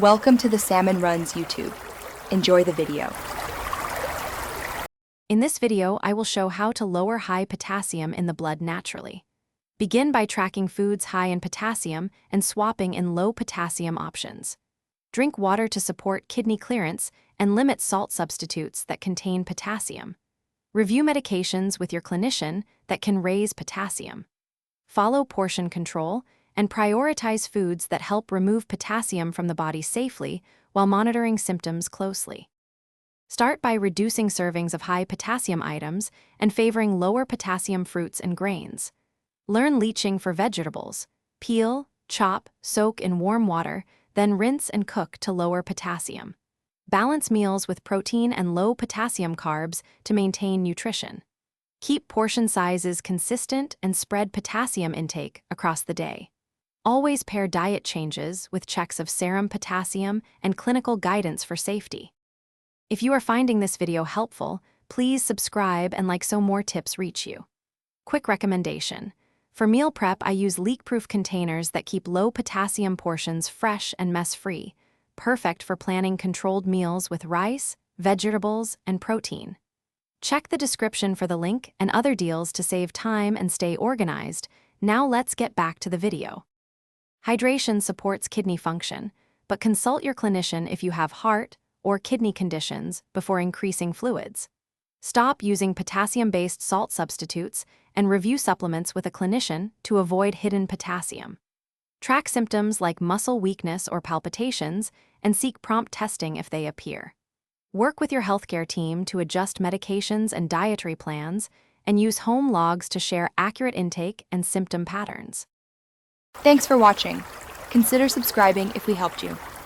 Welcome to the Salmon Runs YouTube. Enjoy the video. In this video, I will show how to lower high potassium in the blood naturally. Begin by tracking foods high in potassium and swapping in low potassium options. Drink water to support kidney clearance and limit salt substitutes that contain potassium. Review medications with your clinician that can raise potassium. Follow portion control and prioritize foods that help remove potassium from the body safely while monitoring symptoms closely. Start by reducing servings of high potassium items and favoring lower potassium fruits and grains. Learn leaching for vegetables. Peel, chop, soak in warm water, then rinse and cook to lower potassium. Balance meals with protein and low potassium carbs to maintain nutrition. Keep portion sizes consistent and spread potassium intake across the day. Always pair diet changes with checks of serum potassium and clinical guidance for safety. If you are finding this video helpful, please subscribe and like so more tips reach you. Quick recommendation. For meal prep, I use leak-proof containers that keep low potassium portions fresh and mess-free, perfect for planning controlled meals with rice, vegetables, and protein. Check the description for the link and other deals to save time and stay organized. Now let's get back to the video. Hydration supports kidney function, but consult your clinician if you have heart or kidney conditions before increasing fluids. Stop using potassium-based salt substitutes and review supplements with a clinician to avoid hidden potassium. Track symptoms like muscle weakness or palpitations and seek prompt testing if they appear. Work with your healthcare team to adjust medications and dietary plans, and use home logs to share accurate intake and symptom patterns. Thanks for watching. Consider subscribing if we helped you.